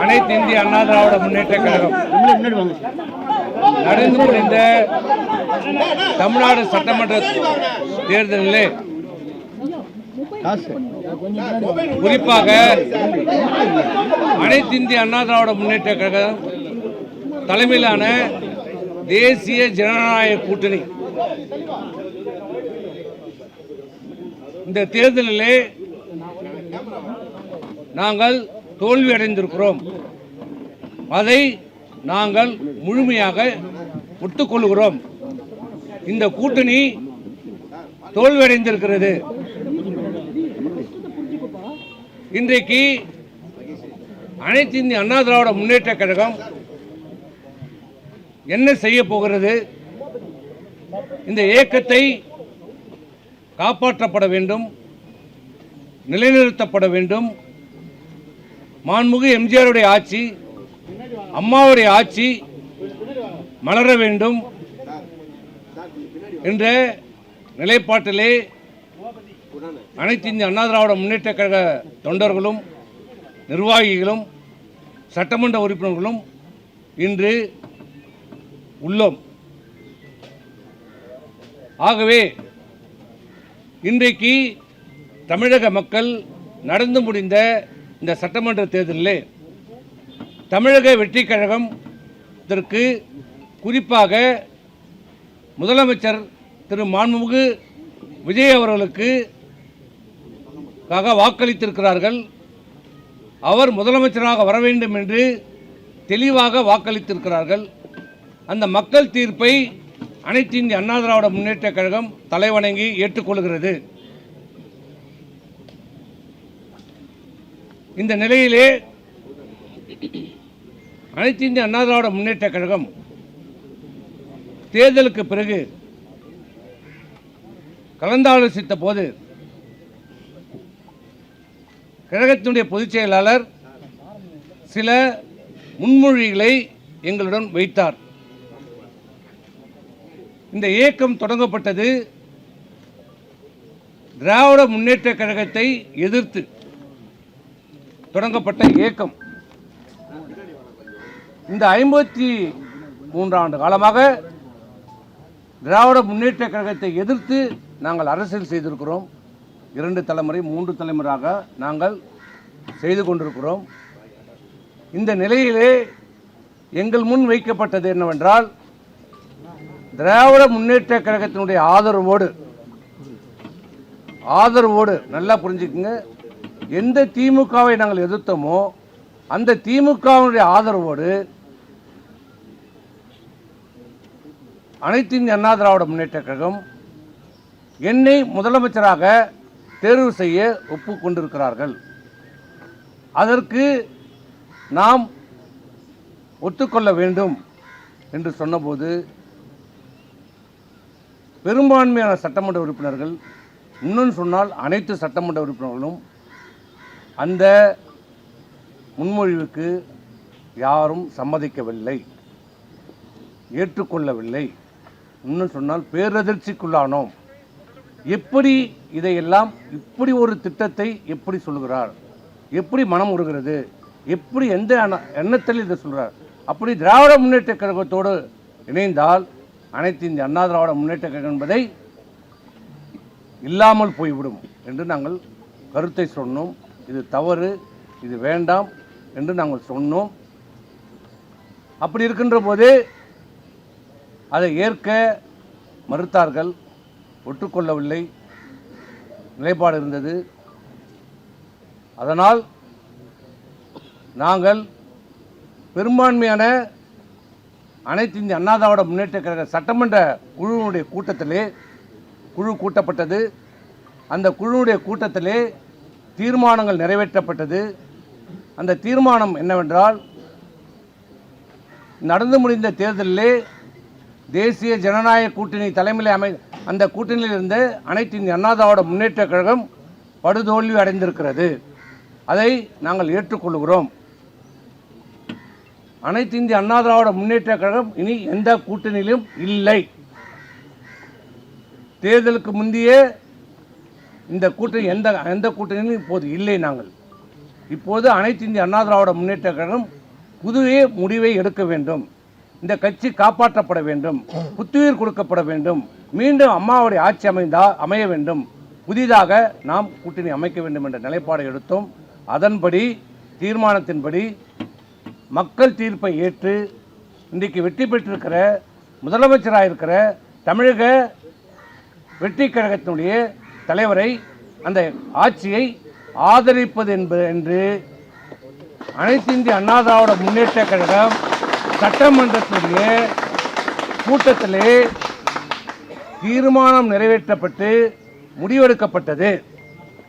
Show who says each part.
Speaker 1: அனைத்து இந்திய அண்ணா திராவிட முன்னேற்ற கழகம் நடந்து முடிந்த தமிழ்நாடு சட்டமன்ற தேர்தலிலே குறிப்பாக அனைத்து இந்திய அண்ணா திராவிட முன்னேற்ற கழகம் தலைமையிலான தேசிய ஜனநாயக கூட்டணி இந்த தேர்தலிலே நாங்கள் தோல்வி அடைந்திருக்கிறோம். அதை நாங்கள் முழுமையாக ஒத்துக்கொள்கிறோம். இந்த கூட்டணி தோல்வி அடைந்திருக்கிறது. இன்றைக்கு அனைத்து இந்திய அண்ணா திராவிட முன்னேற்ற கழகம் என்ன செய்ய போகிறது? இந்த இயக்கத்தை காப்பாற்றப்பட வேண்டும், நிலைநிறுத்தப்பட வேண்டும். மாண்புமிகு எம்ஜிஆருடைய ஆட்சி, அம்மாவுடைய ஆட்சி மலர வேண்டும் என்ற நிலைப்பாட்டிலே அனைத்து இந்திய அண்ணா திராவிட முன்னேற்ற கழக தொண்டர்களும் நிர்வாகிகளும் சட்டமன்ற உறுப்பினர்களும் இன்று உள்ளோம். ஆகவே இன்றைக்கு தமிழக மக்கள் நடந்து முடிந்த இந்த சட்டமன்ற தேர்தலிலே தமிழக வெற்றி கழகம் இதற்கு குறிப்பாக முதலமைச்சர் திரு மாண்புமிகு விஜய் அவர்களுக்கு வாக்களித்திருக்கிறார்கள். அவர் முதலமைச்சராக வர வேண்டும் என்று தெளிவாக வாக்களித்திருக்கிறார்கள். அந்த மக்கள் தீர்ப்பை அனைத்து இந்திய அண்ணா திராவிட முன்னேற்ற கழகம் தலைவணங்கி ஏற்றுக்கொள்கிறது. இந்த நிலையிலே அனைத்து இந்திய அண்ணா திராவிட முன்னேற்ற கழகம் தேர்தலுக்கு பிறகு கலந்தாலோசித்த போது கழகத்தினுடைய பொதுச் செயலாளர் சில முன்மொழிகளை எங்களுடன் வைத்தார். இந்த இயக்கம் தொடங்கப்பட்டது திராவிட முன்னேற்ற கழகத்தை எதிர்த்து தொடங்கப்பட்ட இயக்கம். இந்த 53 ஆண்டு காலமாக திராவிட முன்னேற்ற கழகத்தை எதிர்த்து நாங்கள் அரசியல் செய்திருக்கிறோம். 2 தலைமுறை 3 தலைமுறையாக நாங்கள் செய்து கொண்டிருக்கிறோம். இந்த நிலையிலே எங்கள் முன் வைக்கப்பட்டது என்னவென்றால், திராவிட முன்னேற்ற கழகத்தினுடைய ஆதரவோடு நல்லா புரிஞ்சுக்குங்க, எந்த திமுகவை நாங்கள் எதிர்த்தோமோ அந்த திமுகவினுடைய ஆதரவோடு அனைத்து இந்திய அண்ணா திராவிட முன்னேற்ற கழகம் என்னை முதலமைச்சராக தேர்வு செய்ய ஒப்புக்கொண்டிருக்கிறார்கள். அதற்கு நாம் ஒத்துக்கொள்ள வேண்டும் என்று சொன்னபோது பெரும்பான்மையான சட்டமன்ற உறுப்பினர்கள், இன்னும் சொன்னால் அனைத்து சட்டமன்ற உறுப்பினர்களும் அந்த முன்மொழிவுக்கு யாரும் சம்மதிக்கவில்லை, ஏற்றுக்கொள்ளவில்லை. இன்னும் சொன்னால் பேரதிர்ச்சிக்குள்ளானோம். எப்படி இதையெல்லாம் இப்படி ஒரு திட்டத்தை எப்படி சொல்கிறார், எப்படி மனம் உருகிறது, எப்படி எந்த எண்ணத்தில் இதை சொல்கிறார்? அப்படி திராவிட முன்னேற்ற கழகத்தோடு இணைந்தால் அனைத்து இந்திய அண்ணா திராவிட முன்னேற்ற கழகம் என்பதை இல்லாமல் போய்விடும் என்று நாங்கள் கருத்தை சொன்னோம். இது தவறு, இது வேண்டாம் என்று நாங்கள் சொன்னோம். அப்படி இருக்கின்ற போது அதை ஏற்க மறுத்தார்கள், ஒற்றுக்கொள்ளவில்லை, நிலைப்பாடு இருந்தது. அதனால் நாங்கள் பெரும்பான்மையான அனைத்து இந்திய அண்ணா திராவிட முன்னேற்ற கழக சட்டமன்ற குழுவினுடைய கூட்டத்திலே குழு கூட்டப்பட்டது. அந்த குழுவுடைய கூட்டத்திலே தீர்மானங்கள் நிறைவேற்றப்பட்டது. அந்த தீர்மானம் என்னவென்றால், நடந்து முடிந்த தேர்தலிலே தேசிய ஜனநாயக கூட்டணி தலைமையில் அந்த கூட்டணியில் இருந்த அனைத்து இந்திய அண்ணா திராவிட முன்னேற்ற கழகம் படுதோல்வி அடைந்திருக்கிறது. அதை நாங்கள் ஏற்றுக்கொள்கிறோம். அனைத்து இந்திய அண்ணா திராவிட முன்னேற்ற கழகம் இனி எந்த கூட்டணியிலும் இல்லை. தேர்தலுக்கு முந்தைய இந்த கூட்டணி எந்த கூட்டணியிலும் இப்போது இல்லை. நாங்கள் இப்போது அனைத்து இந்திய அண்ணா திராவிட முன்னேற்ற கழகம் புதிய முடிவை எடுக்க வேண்டும். இந்த கட்சி காப்பாற்றப்பட வேண்டும், புத்துயிர் கொடுக்கப்பட வேண்டும், மீண்டும் அம்மாவுடைய ஆட்சி அமைய வேண்டும், புதிதாக நாம் கூட்டணி அமைக்க வேண்டும் என்ற நிலைப்பாடை எடுத்தோம். அதன்படி தீர்மானத்தின்படி மக்கள் தீர்ப்பை ஏற்று இன்றைக்கு வெற்றி பெற்றிருக்கிற முதலமைச்சராக இருக்கிற தமிழக வெற்றி கழகத்தினுடைய தலைவரை, அந்த ஆட்சியை ஆதரிப்பது என்று அனைத்து இந்திய அண்ணா திராவிட முன்னேற்ற கழகம் சட்டமன்றத்துடைய கூட்டத்திலே தீர்மானம் நிறைவேற்றப்பட்டு முடிவெடுக்கப்பட்டது.